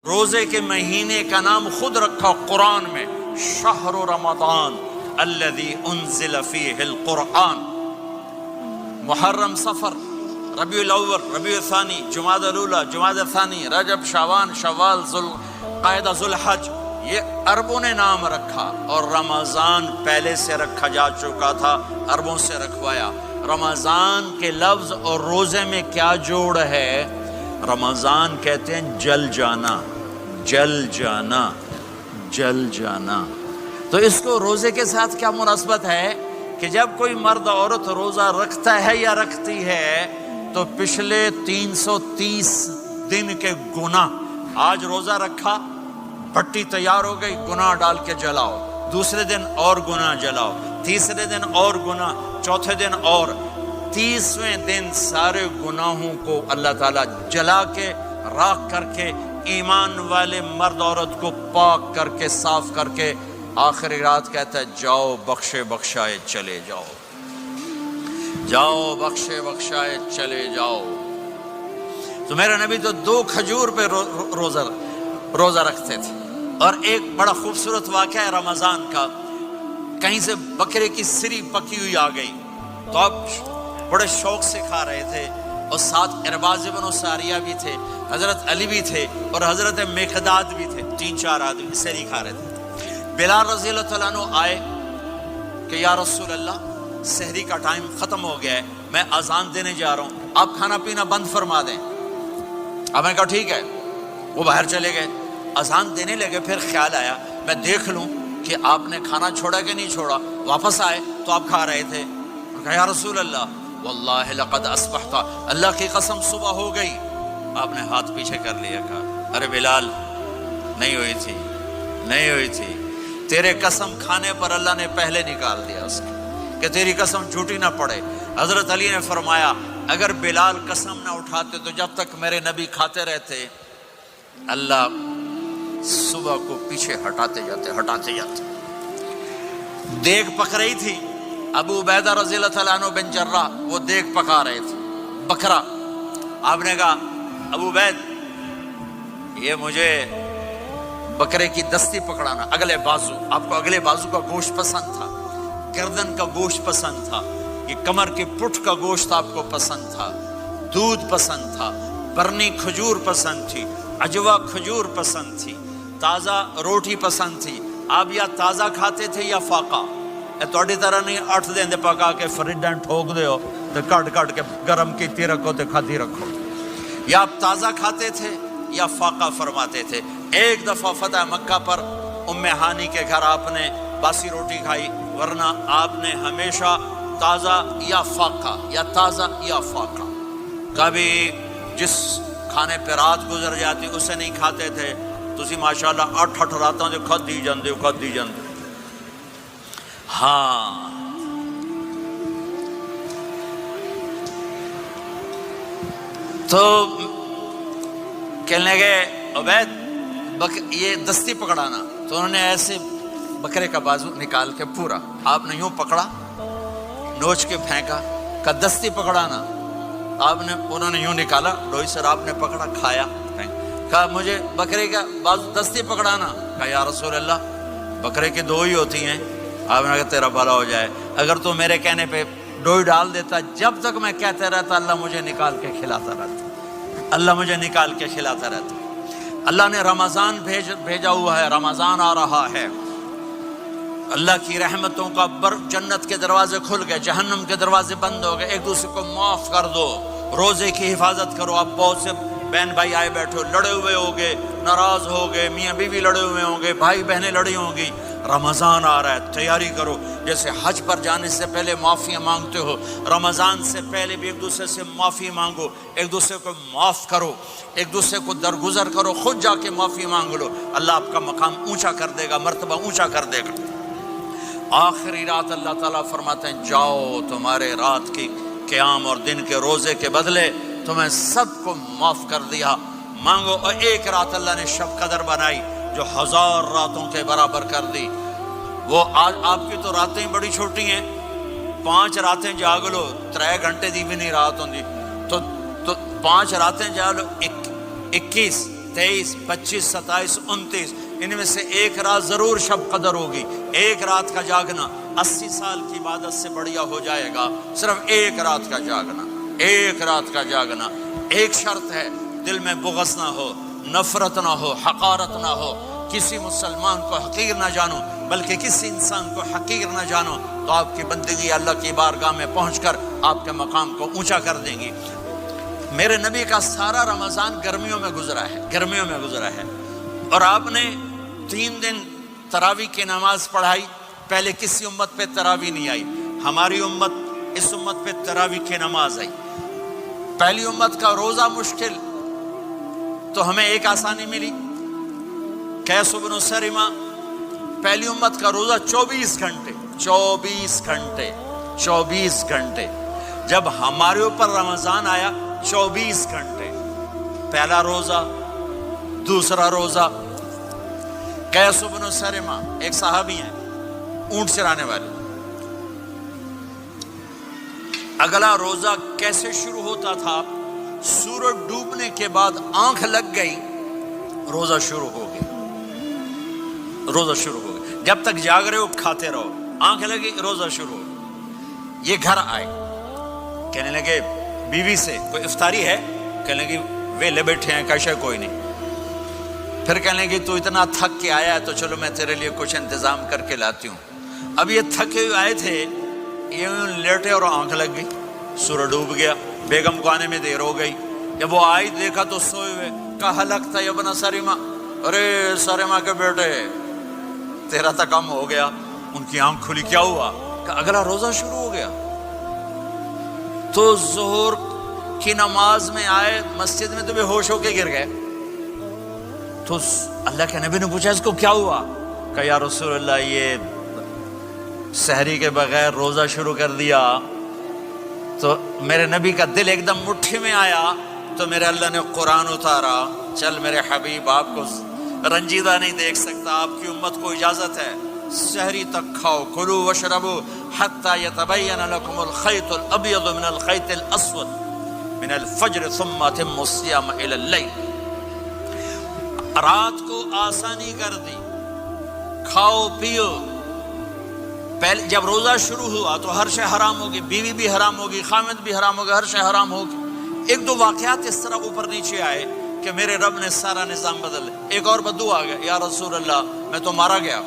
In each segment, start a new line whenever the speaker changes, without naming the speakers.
روزے کے مہینے کا نام خود رکھا قرآن میں، شہر رمضان الذی انزل فیہ القرآن۔ محرم، صفر، ربیع الاول، ربیع الثانی، جمادی الاولی، جمادی الثانی، رجب، شعبان، شوال، ذوالقعدہ، ذوالحج، یہ عربوں نے نام رکھا، اور رمضان پہلے سے رکھا جا چکا تھا، عربوں سے رکھوایا۔ رمضان کے لفظ اور روزے میں کیا جوڑ ہے؟ رمضان کہتے ہیں جل جانا، جل جانا، جل جانا۔ تو اس کو روزے کے ساتھ کیا مناسبت ہے کہ جب کوئی مرد عورت روزہ رکھتا ہے یا رکھتی ہے تو پچھلے 330 دن کے گناہ، آج روزہ رکھا، بھٹی تیار ہو گئی، گناہ ڈال کے جلاؤ، دوسرے دن اور گناہ جلاؤ، تیسرے دن اور گناہ، چوتھے دن اور، 30ویں دن سارے گناہوں کو اللہ تعالیٰ جلا کے، راکھ کر کے، ایمان والے مرد عورت کو پاک کر کے، صاف کر کے، آخری رات کہتا ہے جاؤ بخشے بخشائے چلے جاؤ، جاؤ بخشے بخشائے چلے جاؤ۔ تو میرا نبی تو 2 کھجور پہ روزہ رکھتے تھے۔ اور ایک بڑا خوبصورت واقعہ ہے رمضان کا، کہیں سے بکرے کی سری پکی ہوئی آ گئی تو اب بڑے شوق سے کھا رہے تھے، اور ساتھ ارباز بن ساریہ بھی تھے، حضرت علی بھی تھے، اور حضرت مقداد بھی تھے، 3-4 آدمی سری کھا رہے تھے۔ بلال رضی اللہ تعالیٰ عنہ آئے کہ یا رسول اللہ سحری کا ٹائم ختم ہو گیا ہے، میں اذان دینے جا رہا ہوں، آپ کھانا پینا بند فرما دیں۔ اب میں کہا ٹھیک ہے، وہ باہر چلے گئے، اذان دینے لگے، پھر خیال آیا میں دیکھ لوں کہ آپ نے کھانا چھوڑا کہ نہیں چھوڑا، واپس آئے تو آپ کھا رہے تھے۔ کہا یا رسول اللہ واللہ لقد اصبحت، اللہ کی قسم صبح ہو گئی۔ آپ نے ہاتھ پیچھے کر لیا، کہا ارے بلال نہیں ہوئی تھی، نہیں ہوئی تھی، تیرے قسم کھانے پر اللہ نے پہلے نکال دیا اس کو کہ تیری قسم جھوٹی نہ پڑے۔ حضرت علی نے فرمایا اگر بلال قسم نہ اٹھاتے تو جب تک میرے نبی کھاتے رہتے اللہ صبح کو پیچھے ہٹاتے جاتے۔ دیگ پک رہی تھی، ابو عبیدہ رضی اللہ تعالیٰ عنہ بن جراح وہ دیگ پکا رہے تھے، بکرا۔ آپ نے کہا ابو عبید یہ مجھے بکرے کی دستی پکڑانا، اگلے بازو، آپ کو اگلے بازو کا گوشت پسند تھا، گردن کا گوشت پسند تھا، یہ کمر کے پٹھ کا گوشت آپ کو پسند تھا، دودھ پسند تھا، برنی کھجور پسند تھی، عجوا کھجور پسند تھی، تازہ روٹی پسند تھی۔ آپ یا تازہ کھاتے تھے یا فاقہ، توڑی طرح نہیں 8 دن دے پکا کے فریڈن ٹھوک دے ہو تو کٹ کے گرم کیتی رکھو تو کھاتی رکھو، یا آپ تازہ کھاتے تھے یا فاقہ فرماتے تھے۔ ایک دفعہ فتح مکہ پر ام ہانی کے گھر آپ نے باسی روٹی کھائی، ورنہ آپ نے ہمیشہ تازہ یا فاقہ، یا تازہ یا فاقہ، کبھی جس کھانے پہ رات گزر جاتی اسے نہیں کھاتے تھے۔ تسی ماشاءاللہ 8 راتوں جو کھدی جاندے ہو۔ ہاں تو کہنے لگے عبید یہ دستی پکڑانا، تو انہوں نے ایسے بکرے کا بازو نکال کے پورا آپ نے یوں پکڑا، نوچ کے پھینکا، کہ دستی پکڑانا، انہوں نے یوں نکالا ڈوئی سر، آپ نے پکڑا، کھایا، کہا مجھے بکرے کا بازو دستی پکڑانا۔ کہا یا رسول اللہ بکرے کی 2 ہی ہوتی ہیں۔ آپ نے کہا تیرا بھلا ہو جائے، اگر تو میرے کہنے پہ ڈوئی ڈال دیتا، جب تک میں کہتے رہتا اللہ مجھے نکال کے کھلاتا رہتا، اللہ مجھے نکال کے کھلاتا رہتا۔ اللہ نے رمضان بھیجا ہوا ہے، رمضان آ رہا ہے، اللہ کی رحمتوں کا جنت کے دروازے کھل گئے، جہنم کے دروازے بند ہو گئے، ایک دوسرے کو معاف کر دو، روزے کی حفاظت کرو۔ اب بہت سے بہن بھائی آئے بیٹھے ہو، لڑے ہوئے ہوگے، ناراض ہوگے، میاں بیوی لڑے ہوئے ہوں گے، بھائی بہنیں لڑی ہوں گی۔ رمضان آ رہا ہے، تیاری کرو، جیسے حج پر جانے سے پہلے معافیاں مانگتے ہو، رمضان سے پہلے بھی ایک دوسرے سے معافی مانگو، ایک دوسرے کو معاف کرو، ایک دوسرے کو درگزر کرو، خود جا کے معافی مانگ لو، اللہ آپ کا مقام اونچا کر دے گا، مرتبہ اونچا کر دے گا۔ آخری رات اللہ تعالیٰ فرماتے ہیں جاؤ، تمہارے رات کی قیام اور دن کے روزے کے بدلے تمہیں سب کو معاف کر دیا، مانگو۔ اور ایک رات اللہ نے شب قدر بنائی جو 1000 راتوں کے برابر کر دی۔ وہ آج آپ کی تو راتیں بڑی چھوٹی ہیں، 5 راتیں جاگ لو، 3 گھنٹے دی بھی نہیں رات ہوندی، تو 5 راتیں جاگ لو، 21 23, 25, 27, 29 ان میں سے ایک رات ضرور شب قدر ہوگی. ایک رات کا جاگنا 80 سال کی عبادت سے بڑھیا ہو جائے گا. صرف ایک رات کا جاگنا, ایک رات کا جاگنا. ایک شرط ہے, دل میں بغض نہ ہو, نفرت نہ ہو, حقارت نہ ہو. کسی مسلمان کو حقیر نہ جانو, بلکہ کسی انسان کو حقیر نہ جانو, تو آپ کی بندگی اللہ کی بارگاہ میں پہنچ کر آپ کے مقام کو اونچا کر دیں گی. میرے نبی کا سارا رمضان گرمیوں میں گزرا ہے, گرمیوں میں گزرا ہے. اور آپ نے 3 دن تراویح کی نماز پڑھائی. پہلے کسی امت پہ تراویح نہیں آئی. ہماری امت, اس امت پہ تراویح کی نماز آئی. پہلی امت کا روزہ مشکل, تو ہمیں ایک آسانی ملی. قیس بن سرمہ, پہلی امت کا روزہ 24 گھنٹے, 24 گھنٹے, 24 گھنٹے. جب ہمارے اوپر رمضان آیا 24 گھنٹے. پہلا روزہ, دوسرا روزہ. قیس بن سرمہ ایک صحابی ہیں, اونٹ چرانے والے. اگلا روزہ کیسے شروع ہوتا تھا؟ سورج ڈوبنے کے بعد آنکھ لگ گئی, روزہ شروع ہو گیا, روزہ شروع ہو گیا. جب تک جاگ رہے ہو کھاتے رہو, آنکھ لگی روزہ شروع ہو گیا. یہ گھر آئے, کہنے لگے بیوی سے, کوئی افطاری ہے؟ کہنے لگے ویلے بیٹھے ہیں, کیسے کوئی نہیں. پھر کہنے لگے تو اتنا تھک کے آیا ہے تو چلو میں تیرے لیے کچھ انتظام کر کے لاتی ہوں. اب یہ تھکے ہوئے آئے تھے, یہ لیٹے اور آنکھ لگ گئی, سورج ڈوب گیا. بیگم کو آنے میں دیر ہو گئی. جب وہ آئی دیکھا تو سوئے ہوئے. کہا لگتا ہے ابن سرمہ, ارے سرمہ کے بیٹے تیرا تو کم ہو گیا. ان کی آنکھ کھلی, کیا ہوا؟ کہ اگلا روزہ شروع ہو گیا. تو ظہر کی نماز میں آئے, مسجد میں تو بے ہوش ہو کے گر گئے. تو اللہ کے نبی نے پوچھا اس کو کیا ہوا؟ کہ یا رسول اللہ یہ سحری کے بغیر روزہ شروع کر دیا. تو میرے نبی کا دل ایک دم مٹھی میں آیا. تو میرے اللہ نے قرآن اتارا, چل میرے حبیب آپ کو رنجیدہ نہیں دیکھ سکتا, آپ کی امت کو اجازت ہے سحری تک کھاؤ, کلوا واشربوا حتی یتبین لکم الخیط الابیض من الخیط الاسود من الفجر ثم اتموا الصیام الی اللیل. رات کو آسانی کر دی, کھاؤ پیو. پہلے جب روزہ شروع ہوا تو ہر شے حرام ہوگی, بیوی بھی حرام ہوگی, خامد بھی حرام ہوگا, ہر شے حرام ہوگی. ایک دو واقعات اس طرح اوپر نیچے آئے کہ میرے رب نے سارا نظام بدل. ایک اور بدو آ گیا, یا رسول اللہ میں تو مارا گیا.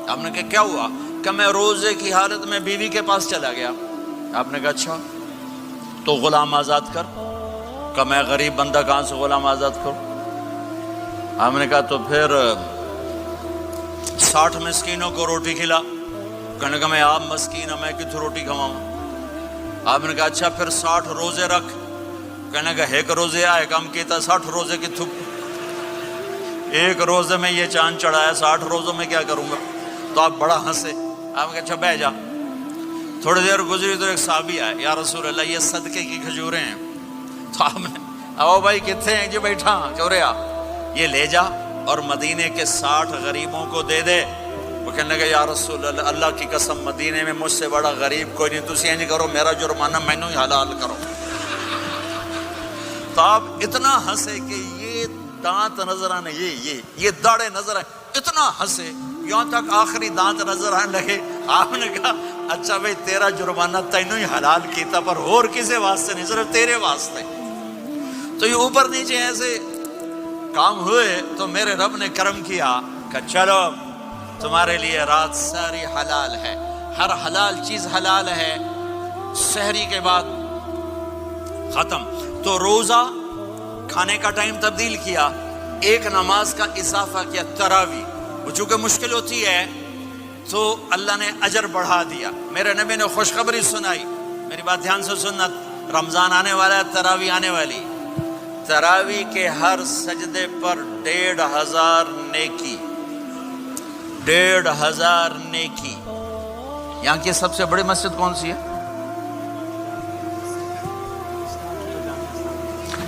آپ نے کہا کیا ہوا؟ کہ میں روزے کی حالت میں بیوی کے پاس چلا گیا. آپ نے کہا اچھا تو غلام آزاد کر. کہ میں غریب بندہ کہاں سے غلام آزاد کروں؟ آپ نے کہا تو پھر 60 مسکینوں کو روٹی کھلا. کہنے کا میں آپ مسکین ہوں, میں کتوں روٹی کھواؤں؟ آپ نے کہا اچھا پھر 60 روزے رکھ. کہنے کا ایک روزے آئے کم کیتا, 60 روزے کی تھپ, ایک روزے میں یہ چاند چڑھایا, 60 روزوں میں کیا کروں گا؟ تو آپ بڑا ہنسے. آپ نے کہا اچھا بہ جا. تھوڑی دیر گزری تو ایک صحابی آئے, یا رسول اللہ یہ صدقے کی کھجوریں ہیں. تو آپ نے او بھائی کتنے ہیں جی؟ بیٹھا چوریا, یہ لے جا اور مدینے کے 60 غریبوں کو دے دے. وہ کہنے لگا یا رسول اللہ, اللہ کی قسم مدینے میں مجھ سے بڑا غریب کوئی نہیں, تسی نہیں کرو, میرا جرمانہ مینوں ہی حلال کرو. تو آپ اتنا ہنسے کہ یہ دانت نظر آنے, یہ داڑے نظر آئے, اتنا ہنسے یہاں تک آخری دانت نظر آنے لگے. آپ نے کہا اچھا بھائی تیرا جرمانہ تینوں ہی حلال کیتا, پر اور کسی واسطے نہیں, صرف تیرے واسطے. تو یہ اوپر نیچے ایسے کام ہوئے تو میرے رب نے کرم کیا کہ چلو تمہارے لیے رات ساری حلال ہے, ہر حلال چیز حلال ہے. سحری کے بعد ختم. تو روزہ کھانے کا ٹائم تبدیل کیا, ایک نماز کا اضافہ کیا, تراویح. وہ چونکہ مشکل ہوتی ہے تو اللہ نے اجر بڑھا دیا. میرے نبی نے خوشخبری سنائی, میری بات دھیان سے سننا, رمضان آنے والا ہے, تراویح آنے والی. تراویح کے ہر سجدے پر 1500 نیکی, 1500 نیکی. یہاں کی سب سے بڑی مسجد کون سی ہے؟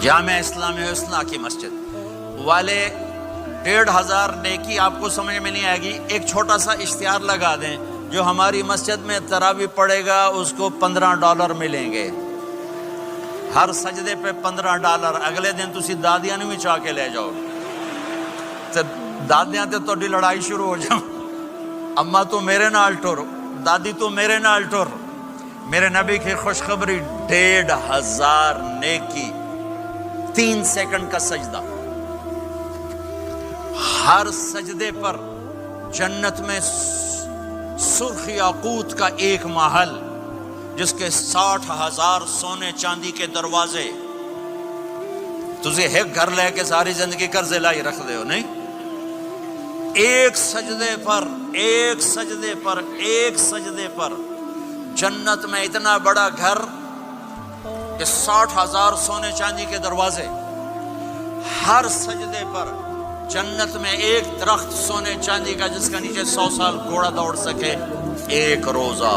جامع اسلامی حسنہ کی مسجد والے. 1500 نیکی آپ کو سمجھ میں نہیں آئے گی. ایک چھوٹا سا اشتہار لگا دیں, جو ہماری مسجد میں تراویح پڑے گا اس کو $15 ملیں گے, ہر سجدے پہ $15. اگلے دن تسی دادیاں بھی چاہ کے لے جاؤ. تے دادیاں تے تہاڈی لڑائی شروع ہو جاؤ، اما تو میرے نال ٹر، دادی تو میرے نال ٹر۔ میرے نبی کی خوشخبری 1500 نیکی، 3 سیکنڈ کا سجدہ، ہر سجدے پر جنت میں سرخ یاقوت کا ایک محل جس کے 60,000 سونے چاندی کے دروازے۔ تسی ایک گھر لے کے ساری زندگی قرضے لائی رکھ دے ہو نہیں؟ ایک سجدے پر جنت میں اتنا بڑا گھر کہ 60,000 سونے چاندی کے دروازے، ہر سجدے پر جنت میں ایک درخت سونے چاندی کا جس کا نیچے 100 سال گھوڑا دوڑ سکے، ایک روزہ۔